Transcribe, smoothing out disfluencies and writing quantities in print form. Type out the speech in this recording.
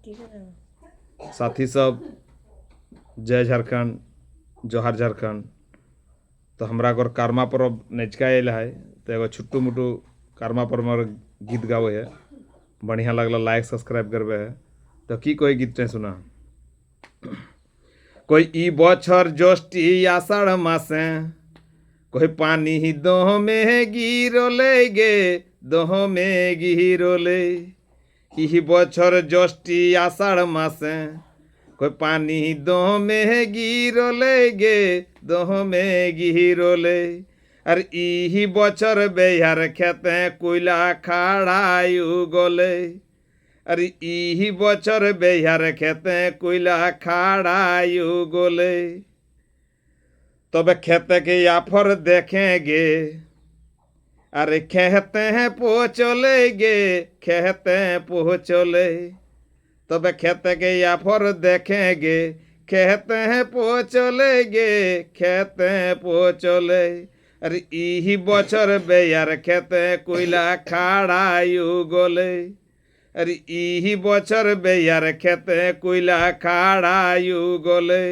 साथी सब जय झारखंड जोहार झारखंड। तो हमरा अगर कारमा पर्व नचका आयल है तो एगो छुट्टू मुट्टू कारमा पर्व में गीत गावे है, बढ़िया लगला लाइक सब्सक्राइब करबे है। तो की कोई गीत नहीं सुना कोई ई बछर ज्येष्ठी आषाढ़ मासे कोई पानी ही दोह में गिरोले गे दोह में गिरोले ई बछर ज्येष्ठी आषाढ़ मासे कोई पानी दोह में गिरोले गे दोह में गिरोले और ई बछर बेहर खेते कोयला खाड़ायु गोले अरे ई बछर बेहर खेते कोयला खाड़ायु गोले तब खेते के आफर देखेंगे अरे खेते हैं पोचलेगे खेते पोचले तब खेते के आफर देखेंगे खेते हैं पोचलेगे खेते पोचले अरे ई बछर बेयार खेते कोयला खाड़ायु गोले अरे ई बछर बेयार खेते कोयला खाड़ायु गोले।